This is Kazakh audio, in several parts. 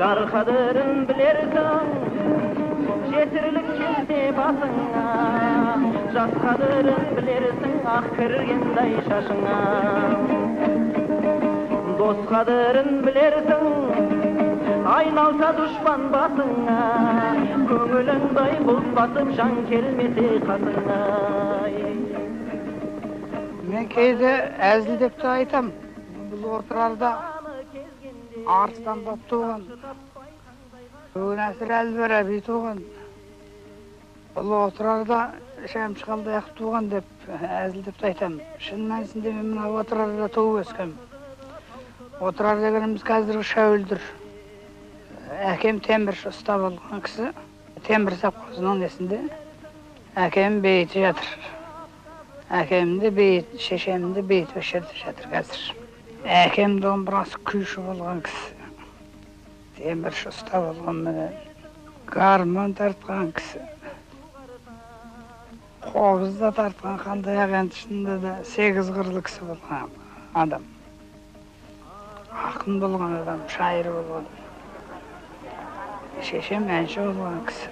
Жар қадірін білерсің, жетірлік келсе басыңа. Жас қадірін білерсің, ақ кіргендай шашыңа. Дос қадірін білерсің, айналса дұшпан басыңа. Көңілің дай бұлт басып, жан келмесе қасыңа. Мен кейде әзілдеп те айтам. Бұл отырарда арыстан боп туған, бүгін әсір әл-Фараби туған, бұл отырарда Шәмші Қалдаяқов туған деп әзілдеп те айтам. Шын мәнісінде мен мына отырарда туып өскем. Отырар дегеніміз қазіргі Шәуілдір. Әкем темірші ұста болған кісі, темір сапқызының несінде әкем бейті жатыр. Әкемді бейт, шешемді бейт өшерді жатыр қазір. Әкем домбырасы күйші болған кісі. Темірші ұста болған менен. Гармон тартқан кісі. Қобыз да тартқан, Қалдаяқ әншісінде де 8 қырлы кісі болған адам. Ақын болған адам, шайыр болған. Шешем әнші болған кісі.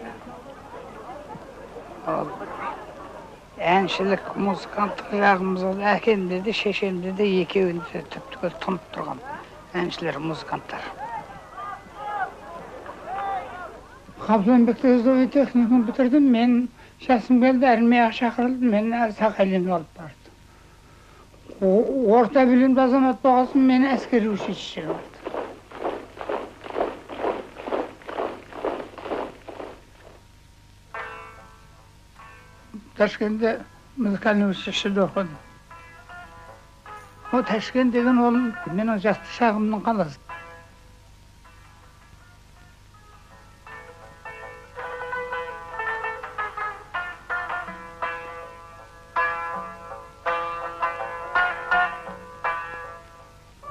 Әншілік, музыканттық жағымыз ол. Әкемде де, шешемде де екеуінде түптігі тұнып тұрған әншілер, музыканттар. Қабыланбекте өздігі техникум бітірдім. Мен жасым келді, әрмеяға шақырылды. Мен Сақайлинге алып барды. Орта білімді азамат болғасын, мен әскери училищеге барды. Ташкентте музыкальный училищеде оқыдым. О, Ташкент деген ол менің жасты шағымның қаласы.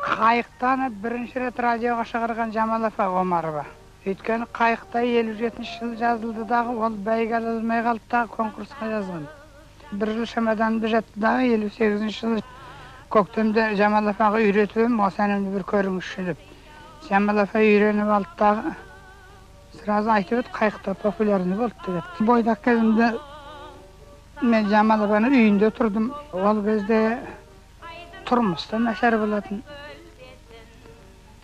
Қайықтаны бірінші рет радиоға шығарған Жамал апа Омарова. Өйткені қайықта 57 жыл жазылды дағы, ол бәйге жазылмай қалды дағы, конкурсқа жазған. Бір жыл шамаданды жатты дағы, 58 жыл көктемде Жамал апаға үйретуім, осы әнімді бір көріңізші деп. Жамал апа үйреніп алды дағы, сразу айтып өт, қайықта популярны болды деп. Бойдақ кезімде мен Жамал апаның үйінде тұрдым. Ол кезде тұрмыста нашар болатын.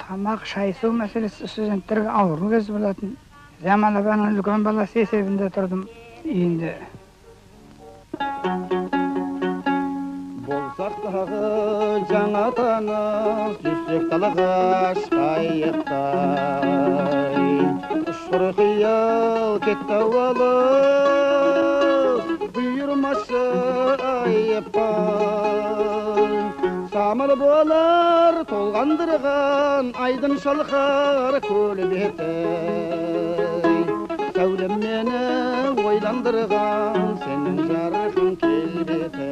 Тамақ, шайсу мәселесі студенттерге ауыр кез болатын. Жамал апаның үлкен баласы есебінде тұрдым үйінде. Болсақ тағы жаңа таныс, жүзсек талағаш қайықтай. Ұшқыр қиял кетті алыс, бұйырмашы айыппай. Самыл болар толғандырған, айдын шалқар көл беті. Сәулем мені ойландырған, сенің жарқын келбеті.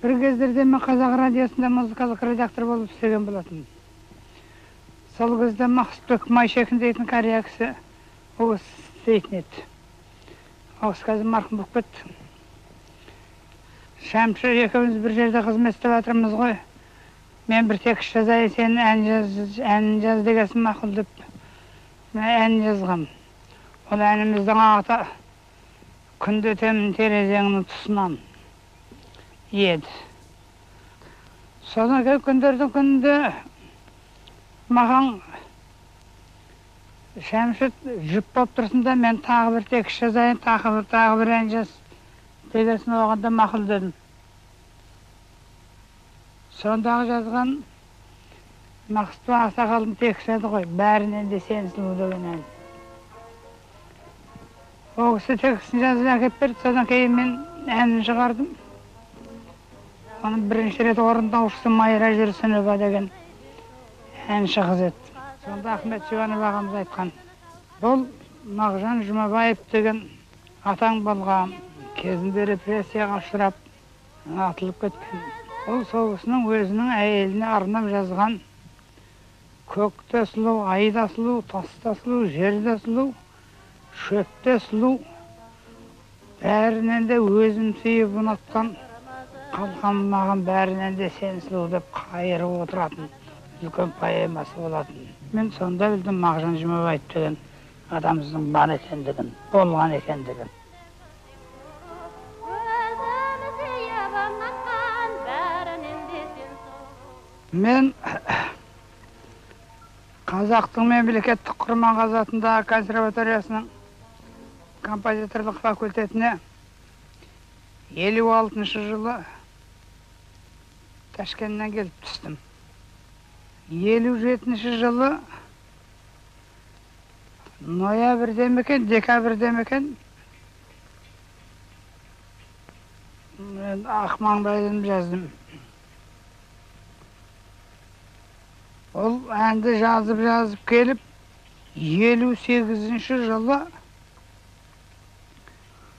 Бір кездерде мен Қазақ радиосында музыкалық редактор болып істеген болатын. Сол кезде Мақсұтбек Майшекин дейтін кәрия кісі ол істейтін еді. Ол қазір марқұм болып кетті. Шәмші екеуміз бір жерде қызмет істеп жатырмыз ғой. Мен бір текст жазайын, сен ән жаз дегенсің мақұл деп мен ән жазғам. Ол әніміздің аты күнде өтемін терезеңнің тұсынан еді. Содан кейін күндердің күнінде маған Шәмші жүп болып тұрсын да мен тағы бір текст жазайын, тағы бір ән жаз дегенсін оғанда мақұл дедім. Сондағы жазған Мақсұт Ақсақалдың текст еді ғой, бәрінен де сен сұлу деген ән. Ол кісі текстін жазып әкеп берді, содан кейін мен әнін шығардым. Оның бірінші рет орындаушысы Майра Жүрсінова деген әнші қыз еді. Сонда Ахмет Жұбанов ағамыз айтқан. Бұл Мағжан Жұмабаев деген атаң болған, кезінде репрессияға ұшырап атылып кеткен. Ол соғысының өзінің әйеліне арнап жазған көкте сұлу, айда сұлу, таста сұлу, жерде сұлу, шөпте сұлу, бәрінен де өзін сүйіп ұнатқан қалқанмаған бәрінен де сен сұлу деп қайырып отыратын үлкен поэмасы болатын. Мен сонда білдім Мағжан Жұмабаев деген адамымыздың бар екендігін, болған екендігін. Мен Қазақтың мемлекеттік Құрманғазы консерваториясының композиторлық факультетіне 56 жылы Ташкенттен келіп түстім. 57 жылы ноябрьде мекен, декабрьде мекен мен Ақмаңдайым жаздым. Ол әнді жазып келіп 58 жылы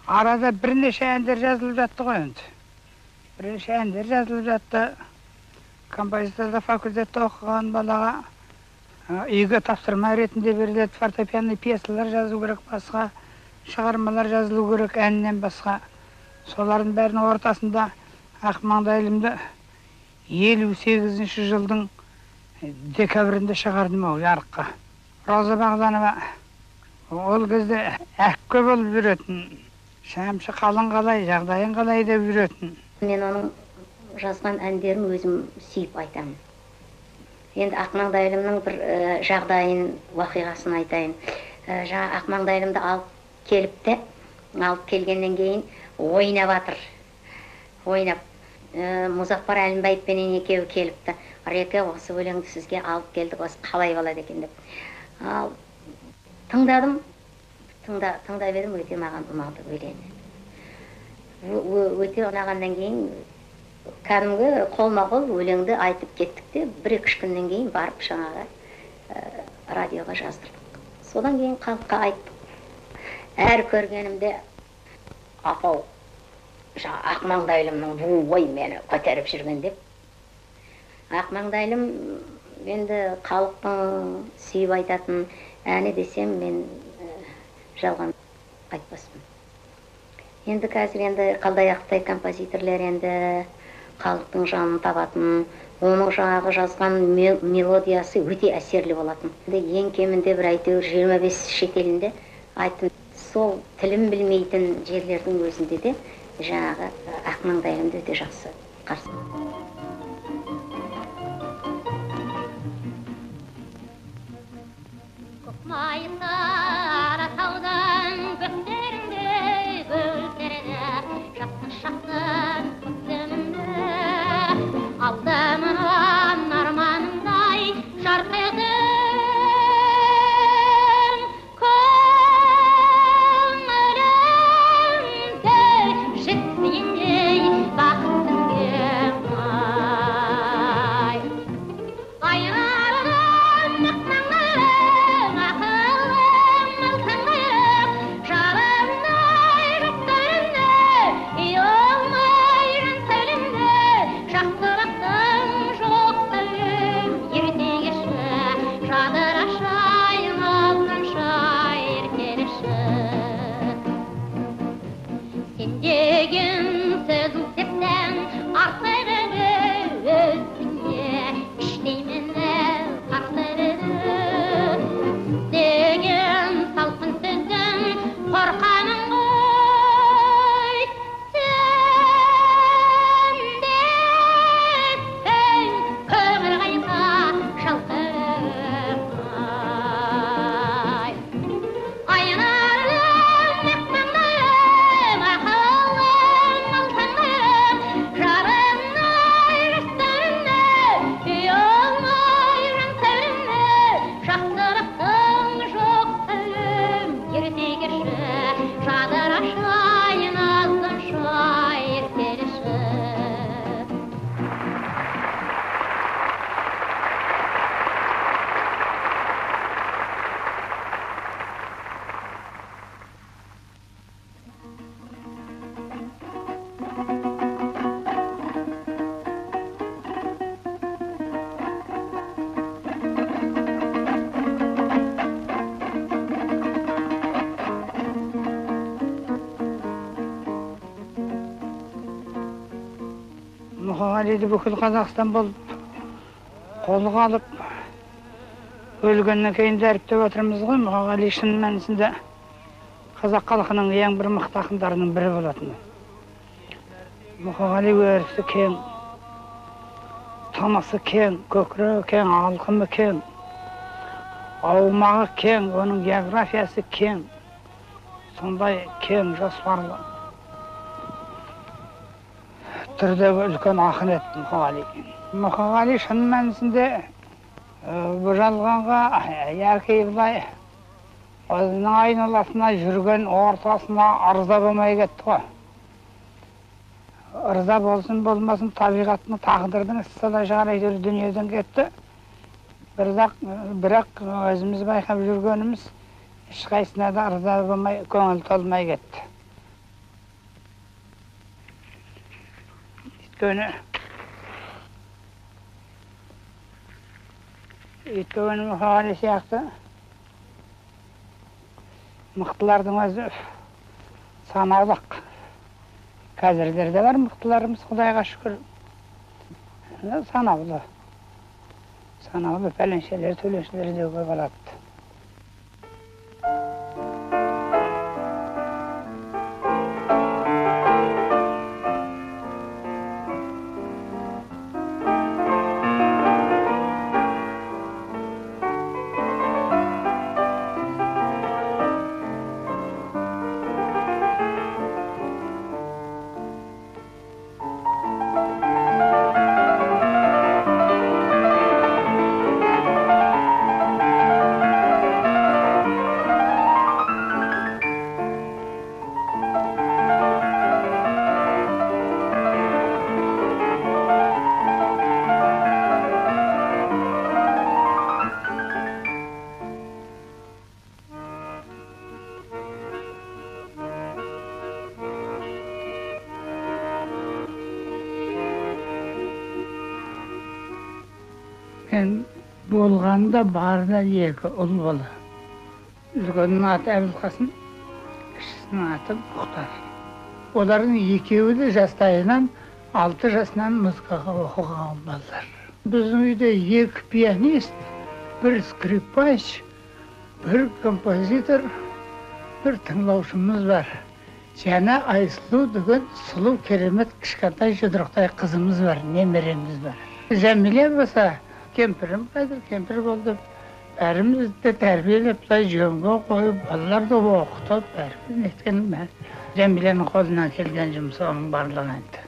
арада бірнеше әндер жазылып жатты ғой енді. Бірнеше әндер жазылып жатты. Композиторлық факультетте оқыған балаға үйге тапсырма ретінде беріледі. Фортепианный пьесалар жазу керек, басқа шығармалар жазылу керек, әннен басқа. Солардың бәрінің ортасында Ақмаңдайлымды 58 жылдың декабрінде шығардым ол жарыққа. Роза Бағданова ол кезде әккі болып жүретін. Шәмші қалың қалай, жағдайын қалай деп жүретін. Мен оның жазған әндерін өзім сүйіп айтамын. Енді Ақмаңдайлымның бір жағдайын, уақиғасын айтайын. Жаңа Ақмаңдайлымды алып келгеннен кейін ойнап жатыр. Ойнап. Мұзафар Әлімбаевпенен екеуі келіпті. Реке, осы өлеңді сізге алып келдік, осы қалай болады екен деп. Тыңдадым, тыңдай бердім, өте маған ұнады өлеңі. Өте ұнағаннан кейін, кәдімгі қолма-қол өлеңді айтып кеттік те, 1-2 күннен кейін барып жаңағы радиоға жаздырдық. Содан кейін халыққа айттық. Әр көргенімде, апау, Ақмаңдайлымның буы мені көтеріп жүрген деп. Ақмаңдайлым енді халықтың сүйіп айтатын әні десем, мен жалған айтпаспын. Енді қазір қалдаяқтай композиторлер енді халықтың жанын табатын, оның жаңағы жазған мелодиясы өте әсерлі болатын. Ең кемінде бір әйтеуір 25 шетелінде айттым. Сол тілім білмейтін жерлердің өзінде де жаңағы Ақмаңдайлымды өте жақсы қарсы. Майса аратаудан бөктерінде бөлтерді, шақты көктемінде алдымын арманымдай жарқыдың көңілімді жетпейіндей бақыттың кемай. Айналым Ақмаңдайлым ақылым алтыным жалындай жүктерімді ұялмай жан сәулемді жақсылықтың жоқтығын ерте кеші жадырашы айналғанша еркелеші. Сен деген сөз өтептен артығыны өзіңе іштеймін қақтырды. Деген салқын сөздің қорқамын ғой. Сен деп көңіл қайта шалқырмай. Айналым Ақмаңдайлым ақылым алтыным жалындай жүктерімді ұялмай жан сәулемді жақсылықтың жоқтығын ерте кеші Мұқағалиді бүкіл Қазақстан болып қолға алып өлгеннен кейін дәріптеп отырмыз ғой. Мұқағали шын мәнісінде қазақ халқының ең бір мықты ақындарының бірі болатын. Мұқағали өрісі кең, танысы кең, көкірегі кең, алқымы кең, аумағы кең, оның географиясы кең, сондай кең жоспарлы түрдегі үлкен ақын еді Мұқағали. Мұқағали шын мәнісінде бұл жалғанға яки былай өзінің айналасына жүрген ортасына ырза болмай кетті ғой. Ырза болсын болмасын табиғаттың тағдырдың солай жарай жүр дүниеден кетті. Бірақ өзіміз байқап жүргеніміз ешқайсысына да ырза болмай, көңіл толмай кетті. Өйткені Мұқағали сияқты мықтылардың өзі санаулық. Қазірдерде бар мықтыларымыз, Құдайға шүкір. Санаулы. Санаулы пәленшелер, төленшелер деуге болады. Мен болғанда барда екі ұл бала. Үлкеннің аты Әбілқасым, кішісінің аты Мұхтар. Олардың екеуі де жастайынан 6 жасынан музыкаға оқыған балалар. Біздің үйде 2 пианист, 1 скрипач, 1 композитор, 1 тыңдаушымыз бар. Және Айсұлу деген сұлу керемет кішкентай жұдырықтай қызымыз бар, немереміз бар. Жәмиле болса, кемпірім қазір кемпір болды. Бәрімізді тәрбиелеп, жөнге қойып, балаларды оқытып, бәріміз неткен мен. Жәмиленің қолынан келген жұмысы оның барлығы енді.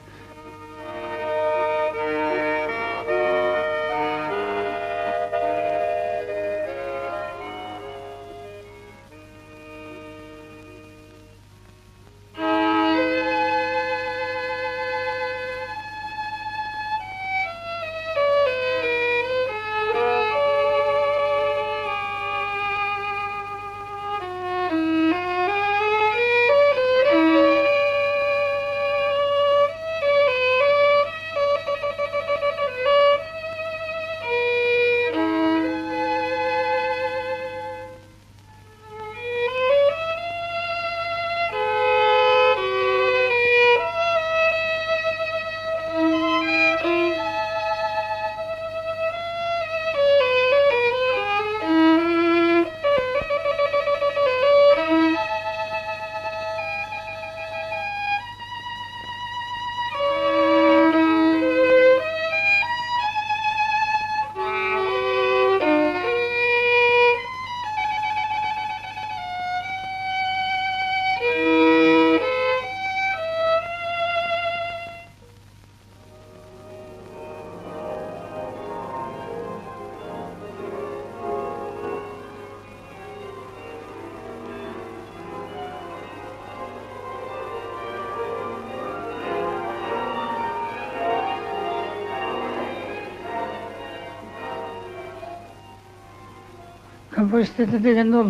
Композитор деген ол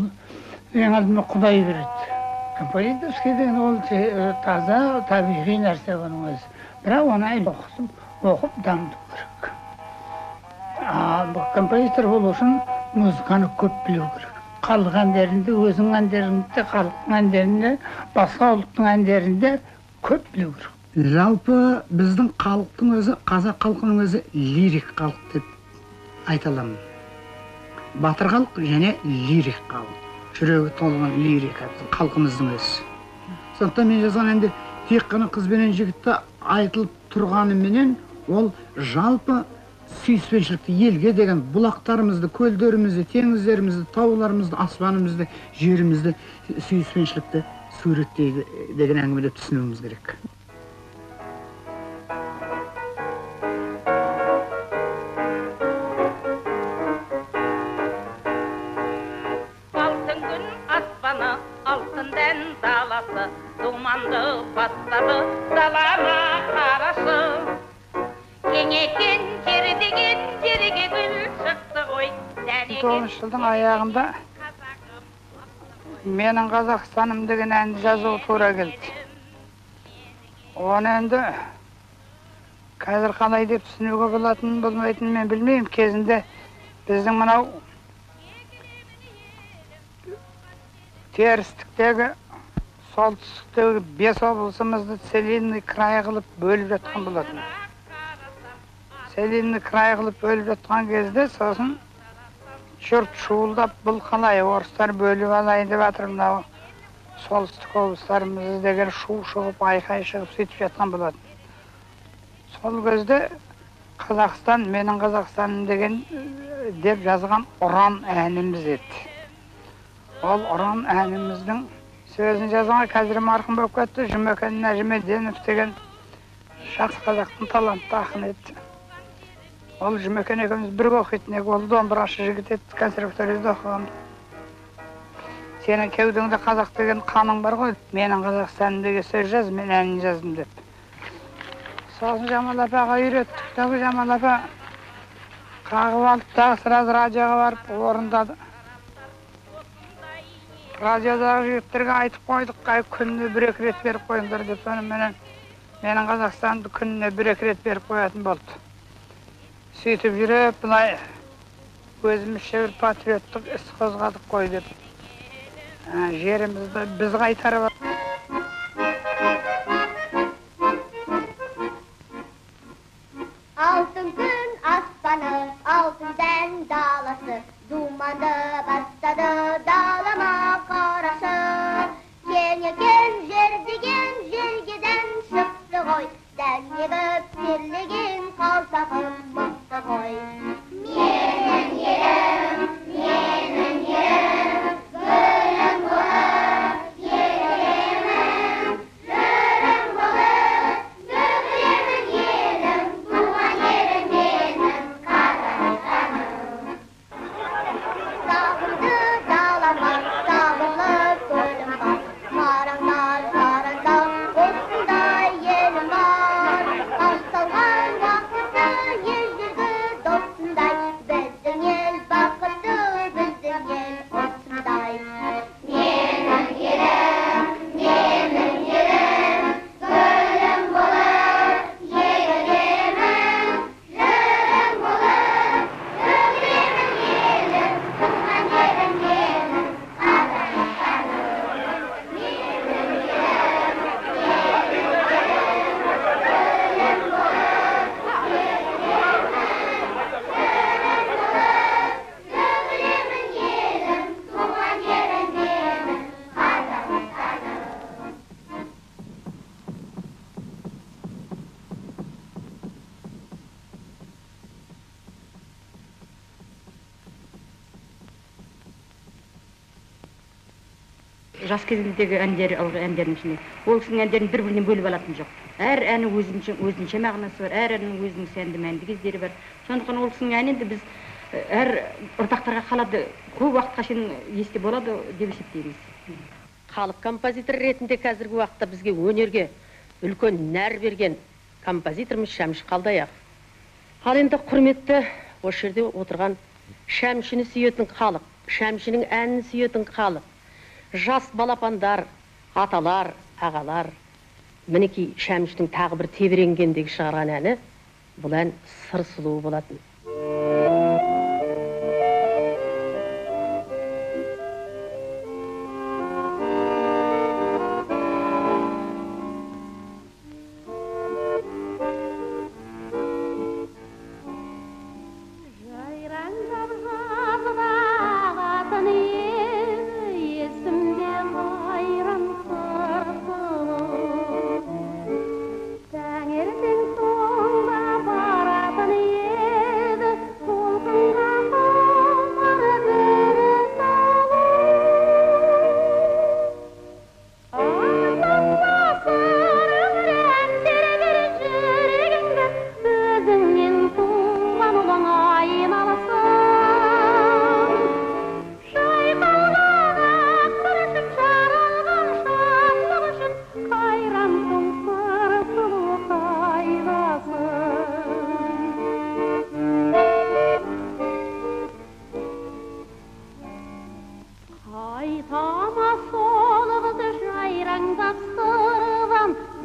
ең алдымен Құдай береді. Композиторский деген ол таза табиғи нәрсе оның өзі. Бірақ оны оқып дамыту керек. Композитор болу үшін музыканы көп білу керек. Халық әндерінде, өзің әндерінде, халықтың әндерінде, басқа ұлттың әндерінде көп білу керек. Жалпы біздің халықтың өзі, қазақ халқының өзі лирик халық деп айта аламын. Батыр халық және лирик халық. Жүрегі толған лирика біздің халқымыздың өзі. Сондықтан мен жазған әнде тек қана қыз бенен жігітті айтылып тұрғаныменен ол жалпы сүйіспеншілікті, елге деген бұлақтарымызды, көлдерімізді, теңіздерімізді, тауларымызды, аспанымызды, жерімізді сүйіспеншілікті суреттейді деген әңгімеде түсінуіміз керек. Алтын күн аспаны, алтын дән даласы, думанды бастады даланы қарашы. Кең екен жер деген жерге гүл шықты ғой. 2009 жылдың аяғында менің Қазақстаным деген әнді жазуға тура келді. Оны енді қазір қалай деп түсінуге болатынын болмайтынын мен білмеймін. Кезінде біздің мынау терістіктегі, солтүстіктегі 5 облысымызды целинный край қылып бөліп жатқан болатын. Целинный край қылып бөліп жатқан кезде сосын жұрт шуылдап, бұл қалай орыстар бөліп алайын деп жатыр, мынау солтүстік облыстарымыз деген шу шығып, айқай шығып сөйтіп жатқан болатын. Сол кезде Қазақстан, менің Қазақстаным деген деп жазған ұран әніміз еді. Ол ұран әніміздің сөзін жазған қазір марқұм болып кетті, Жұмекен Нәжімеденов деген жақсы қазақтың талантты ақын еді. Ол Жұмекен екеуміз бірге оқитын едік, ол домбырашы жігіт еді, консерваторияда оқыған. Сенің кеудеңде қазақ деген қаның бар ғой, менің Қазақстаным деген сөз жаз, мен әнін жаздым деп. Сосын Жамал апаға үйреттік, тағы Жамал апа қағып алып, тағы сразу радиоға барып орындады. Радиодағы жігіттерге айтып қойдық, күніне 1-2 рет беріп қойыңдар деп, менің Қазақстанды күніне 1-2 рет беріп қоятын болды. Сөйтіп жүріп, бұлай өзімізше бір патриоттық іс қозғадық қой деп. Жерімізді біз қайтарып. Алтын күн аспаны, алтын дән даласы, думанды бастады далама қарашы. Кең екен жер деген жергеден шықты ғой, дән егіп терлеген қалтағым мықты ғой. Менің ерім, гүлім болып, елемін, жырым болып, төгілемін елім, туған ерім менің Қазақстаным. Сағынды далама, сағынып көлім бар, қараңдар, қараңдар, осындай елім бар. Аңсалған уақытты ел жүргі досындай, біздің ел бақытты, біздің ел осындай. Менің елім, гүлім болып, егілемін, жырым болып, төгілемін елім, туған ерім менің Қазақстаным. Төгілемін елім, туған ерім менің Қазақстаным. Жас кезіндегі әндері, ылғи әндердің ішінде. Ол кісінің әндерін бір-бірінен бөліп алатын жоқ. Әр әні өзінше мағынасы бар, әр әннің өзінің сәнді мәнді кездері бар. Сондықтан ол кісінің әнін біз әр ұрпақтарға қалады, көп уақытқа шейін есте болады деп есептейміз. Халық композитор ретінде қазіргі уақытта бізге өнерге үлкен нәр берген композиторымыз Шәмші Қалдаяқов. Ал енді құрметті осы жерде отырған Шәмшіні сүйетін халық, Шәмшінің әнін сүйетін халық, жас балапандар, аталар, ағалар, мінекей Шәмшінің тағы бір тебіренгендегі шығарған әні, бұл ән сыр сұлуы болатын.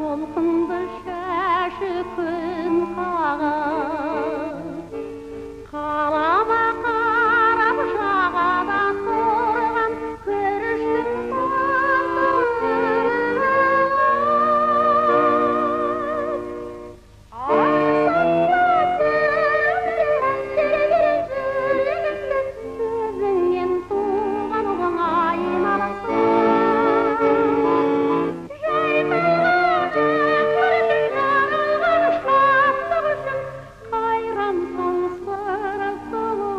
толқынды шашы күн қағып қалама қарап жағада тұрған күріштің сөзіңнен туған оңайын қайран сонсыра сұлу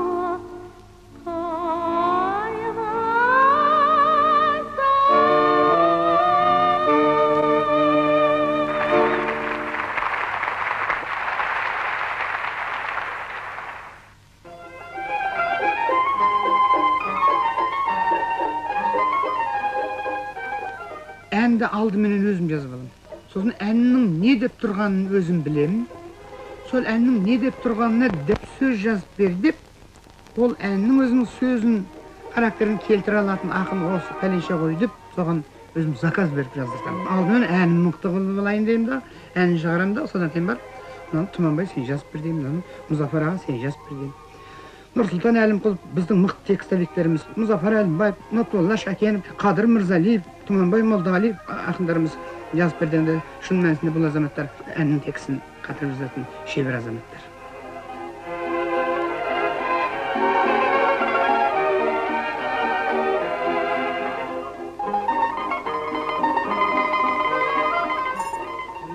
Әнді алдыменен өзім жазып аламын. Сосын әннің не деп тұрғанын өзім білемін. Сол әннің не деп тұрғанына деп сөз жазып бер деп, ол әннің өзінің сөзін, характерін келтіре алатын ақын осы пәленше ғой деп, соған өзім заказ беріп жаздырсам. Алдымен әнім мықты қылып алайын деймін да, әнін шығарамын да, содан кейін бар. Тұманбай сен жазып бер деймін, Мұзафар аға сен жазып бер деймін. Нұрсұлтан Әлімқұлов біздің мықты текстовиктеріміз, Мұзафар Әлімбаев, Нұртолла Шәкенов, Қадыр Мырзалиев, Тұманбай Молдағалиев ақындарымыз жазып берденде шын мәнісінде бұл азаматтар әннің текстін қатырып жазатын шебер азаматтар.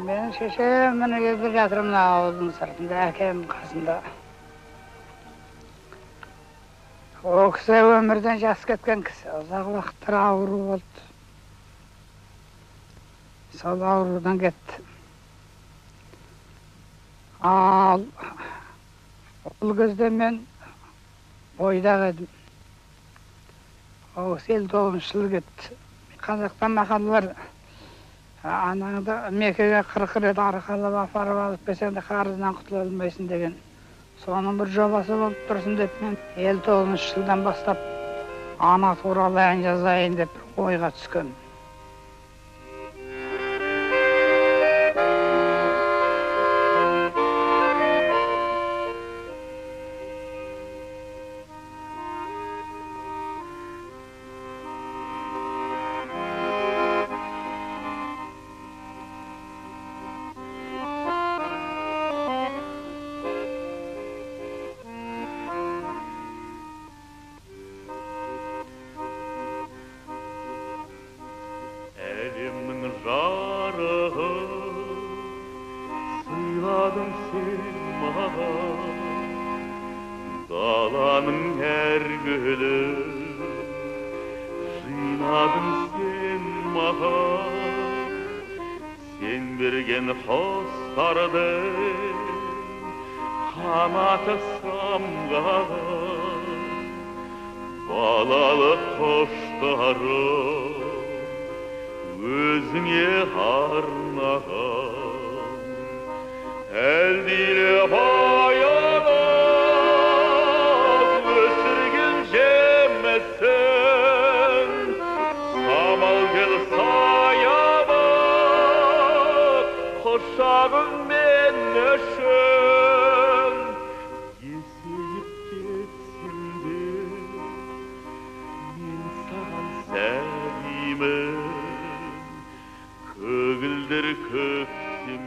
Менің шешем міне келіп жатыр мына ауылдың сыртында, әкем қасында. О кісі өмірден жас кеткен кісі, ұзақ уақыттар ауру болды. Сол аурудан кетті. Ал ол кезде мен бойдақ едім. О кісі 59 жыл кетті. Қазақтан мақалдар анаңды Меккеге 40 рет арқалап апарып алып келсең де қарызынан құтыла алмайсың деген. Соның бір жобасы болып тұрсын деп мен 59 жылдан бастап ана туралы ән жазайын деп ойға түскен. Сыйладың сен маған, даланың әр гүлін. Жинадың сен маған, сен берген құстардың қанаты самғаған. Балалық құштарым өзіңе арнаған. Әлдилеп аялап өсірген жемісін, самал кел саябақ құшағың мен үшін. Есейіп кетсем де мен саған сәлемін, көгілдір көктем